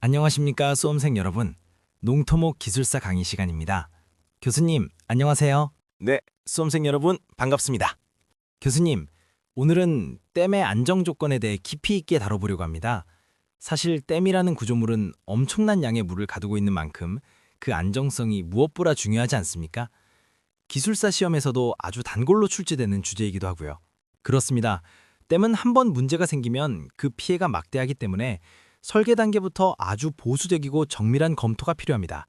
안녕하십니까 수험생 여러분. 농토목 기술사 강의 시간입니다. 교수님, 안녕하세요. 네, 수험생 여러분 반갑습니다. 교수님, 오늘은 댐의 안정 조건에 대해 깊이 있게 다뤄보려고 합니다. 사실 댐이라는 구조물은 엄청난 양의 물을 가두고 있는 만큼 그 안정성이 무엇보다 중요하지 않습니까? 기술사 시험에서도 아주 단골로 출제되는 주제이기도 하고요. 그렇습니다. 댐은 한번 문제가 생기면 그 피해가 막대하기 때문에 설계 단계부터 아주 보수적이고 정밀한 검토가 필요합니다.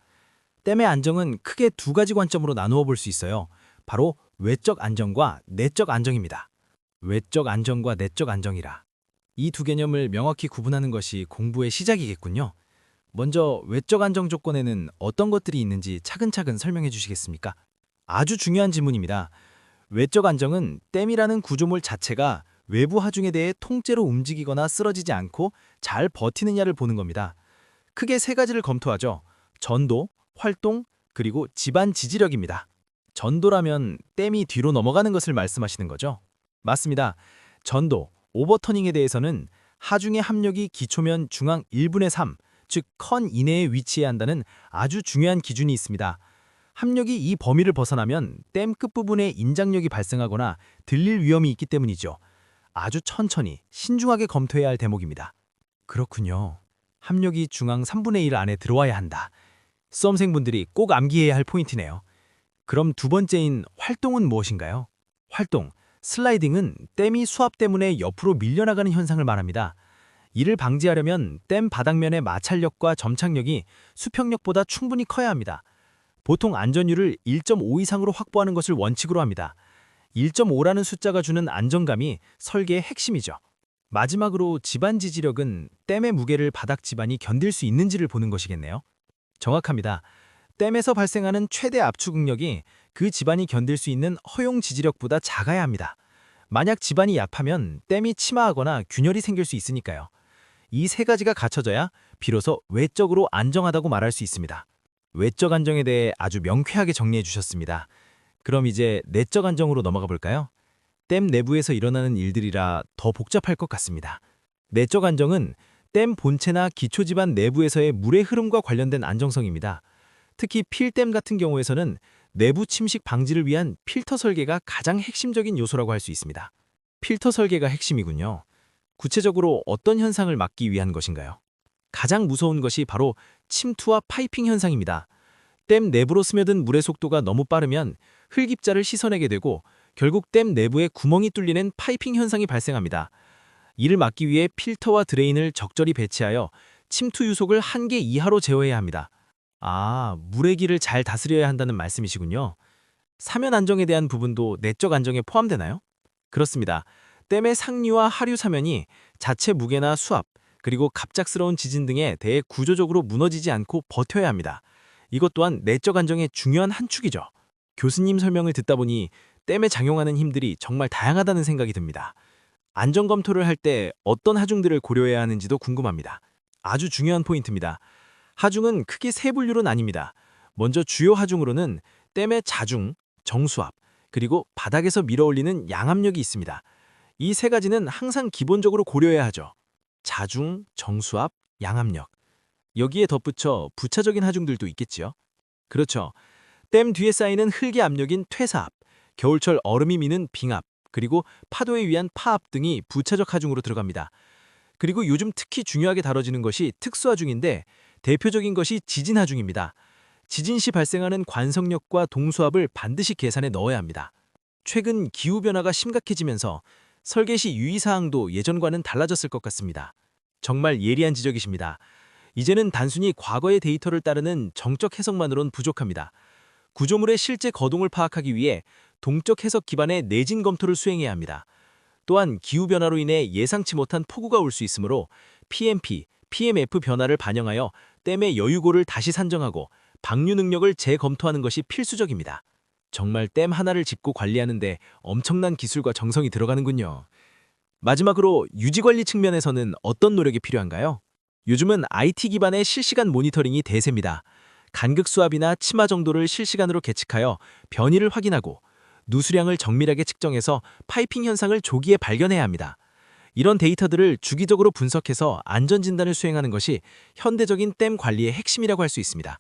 댐의 안정은 크게 두 가지 관점으로 나누어 볼 수 있어요. 바로 외적 안정과 내적 안정입니다. 외적 안정과 내적 안정이라. 이 두 개념을 명확히 구분하는 것이 공부의 시작이겠군요. 먼저 외적 안정 조건에는 어떤 것들이 있는지 차근차근 설명해 주시겠습니까? 아주 중요한 질문입니다. 외적 안정은 댐이라는 구조물 자체가 외부 하중에 대해 통째로 움직이거나 쓰러지지 않고 잘 버티느냐를 보는 겁니다. 크게 세 가지를 검토하죠. 전도, 활동, 그리고 집안 지지력입니다. 전도라면 댐이 뒤로 넘어가는 것을 말씀하시는 거죠? 맞습니다. 전도, 오버터닝에 대해서는 하중의 합력이 기초면 중앙 1분의 3, 즉 컨 이내에 위치해야 한다는 아주 중요한 기준이 있습니다. 합력이 이 범위를 벗어나면 댐 끝부분에 인장력이 발생하거나 들릴 위험이 있기 때문이죠. 아주 천천히, 신중하게 검토해야 할 대목입니다. 그렇군요. 합력이 중앙 3분의 1 안에 들어와야 한다. 수험생분들이 꼭 암기해야 할 포인트네요. 그럼 두 번째인 활동은 무엇인가요? 활동, 슬라이딩은 댐이 수압 때문에 옆으로 밀려나가는 현상을 말합니다. 이를 방지하려면 댐 바닥면의 마찰력과 점착력이 수평력보다 충분히 커야 합니다. 보통 안전율을 1.5 이상으로 확보하는 것을 원칙으로 합니다. 1.5라는 숫자가 주는 안정감이 설계의 핵심이죠. 마지막으로 집안 지지력은 댐의 무게를 바닥 집안이 견딜 수 있는지를 보는 것이겠네요. 정확합니다. 댐에서 발생하는 최대 압축 응력이 그 집안이 견딜 수 있는 허용 지지력보다 작아야 합니다. 만약 집안이 약하면 댐이 침하하거나 균열이 생길 수 있으니까요. 이 세 가지가 갖춰져야 비로소 외적으로 안정하다고 말할 수 있습니다. 외적 안정에 대해 아주 명쾌하게 정리해 주셨습니다. 그럼 이제 내적 안정으로 넘어가 볼까요? 댐 내부에서 일어나는 일들이라 더 복잡할 것 같습니다. 내적 안정은 댐 본체나 기초지반 내부에서의 물의 흐름과 관련된 안정성입니다. 특히 필댐 같은 경우에서는 내부 침식 방지를 위한 필터 설계가 가장 핵심적인 요소라고 할 수 있습니다. 필터 설계가 핵심이군요. 구체적으로 어떤 현상을 막기 위한 것인가요? 가장 무서운 것이 바로 침투와 파이핑 현상입니다. 댐 내부로 스며든 물의 속도가 너무 빠르면 흙입자를 씻어내게 되고 결국 댐 내부에 구멍이 뚫리는 파이핑 현상이 발생합니다. 이를 막기 위해 필터와 드레인을 적절히 배치하여 침투 유속을 한계 이하로 제어해야 합니다. 아, 물의 길을 잘 다스려야 한다는 말씀이시군요. 사면 안정에 대한 부분도 내적 안정에 포함되나요? 그렇습니다. 댐의 상류와 하류 사면이 자체 무게나 수압, 그리고 갑작스러운 지진 등에 대해 구조적으로 무너지지 않고 버텨야 합니다. 이것 또한 내적 안정의 중요한 한 축이죠. 교수님 설명을 듣다 보니 댐에 작용하는 힘들이 정말 다양하다는 생각이 듭니다. 안전 검토를 할 때 어떤 하중들을 고려해야 하는지도 궁금합니다. 아주 중요한 포인트입니다. 하중은 크게 세 분류로 나뉩니다. 먼저 주요 하중으로는 댐의 자중, 정수압, 그리고 바닥에서 밀어올리는 양압력이 있습니다. 이 세 가지는 항상 기본적으로 고려해야 하죠. 자중, 정수압, 양압력. 여기에 덧붙여 부차적인 하중들도 있겠지요. 그렇죠. 댐 뒤에 쌓이는 흙의 압력인 퇴사압, 겨울철 얼음이 미는 빙압, 그리고 파도에 의한 파압 등이 부차적 하중으로 들어갑니다. 그리고 요즘 특히 중요하게 다뤄지는 것이 특수하중인데 대표적인 것이 지진하중입니다. 지진 시 발생하는 관성력과 동수압을 반드시 계산에 넣어야 합니다. 최근 기후변화가 심각해지면서 설계 시 유의사항도 예전과는 달라졌을 것 같습니다. 정말 예리한 지적이십니다. 이제는 단순히 과거의 데이터를 따르는 정적 해석만으론 부족합니다. 구조물의 실제 거동을 파악하기 위해 동적 해석 기반의 내진 검토를 수행해야 합니다. 또한 기후변화로 인해 예상치 못한 폭우가 올 수 있으므로 PMP, PMF 변화를 반영하여 댐의 여유고를 다시 산정하고 방류 능력을 재검토하는 것이 필수적입니다. 정말 댐 하나를 짓고 관리하는데 엄청난 기술과 정성이 들어가는군요. 마지막으로 유지관리 측면에서는 어떤 노력이 필요한가요? 요즘은 IT 기반의 실시간 모니터링이 대세입니다. 간극 수압이나 침하 정도를 실시간으로 계측하여 변이를 확인하고 누수량을 정밀하게 측정해서 파이핑 현상을 조기에 발견해야 합니다. 이런 데이터들을 주기적으로 분석해서 안전진단을 수행하는 것이 현대적인 댐 관리의 핵심이라고 할 수 있습니다.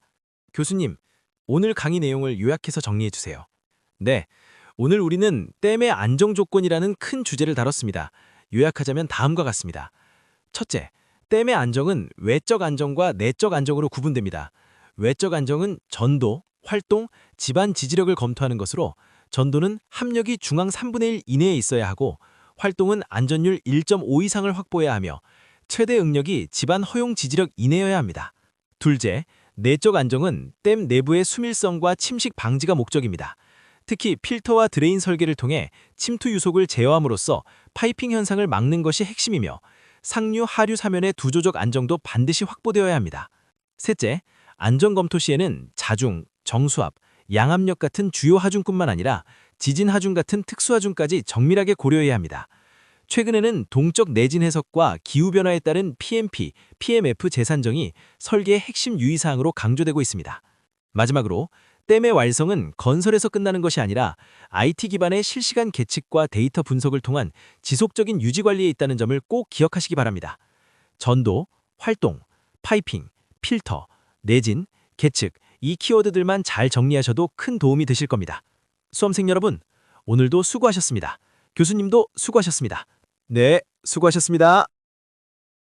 교수님, 오늘 강의 내용을 요약해서 정리해 주세요. 네, 오늘 우리는 댐의 안정 조건이라는 큰 주제를 다뤘습니다. 요약하자면 다음과 같습니다. 첫째, 댐의 안정은 외적 안정과 내적 안정으로 구분됩니다. 외적 안정은 전도, 활동, 집안 지지력을 검토하는 것으로 전도는 합력이 중앙 3분의 1 이내에 있어야 하고 활동은 안전율 1.5 이상을 확보해야 하며 최대 응력이 집안 허용 지지력 이내여야 합니다. 둘째, 내적 안정은 댐 내부의 수밀성과 침식 방지가 목적입니다. 특히 필터와 드레인 설계를 통해 침투 유속을 제어함으로써 파이핑 현상을 막는 것이 핵심이며 상류, 하류 사면의 두조적 안정도 반드시 확보되어야 합니다. 셋째, 안전 검토 시에는 자중, 정수압, 양압력 같은 주요 하중뿐만 아니라 지진 하중 같은 특수 하중까지 정밀하게 고려해야 합니다. 최근에는 동적 내진 해석과 기후변화에 따른 PMP, PMF 재산정이 설계의 핵심 유의사항으로 강조되고 있습니다. 마지막으로 댐의 완성은 건설에서 끝나는 것이 아니라 IT 기반의 실시간 계측과 데이터 분석을 통한 지속적인 유지 관리에 있다는 점을 꼭 기억하시기 바랍니다. 전도, 활동, 파이핑, 필터, 내진, 계측, 이 키워드들만 잘 정리하셔도 큰 도움이 되실 겁니다. 수험생 여러분, 오늘도 수고하셨습니다. 교수님도 수고하셨습니다. 네, 수고하셨습니다.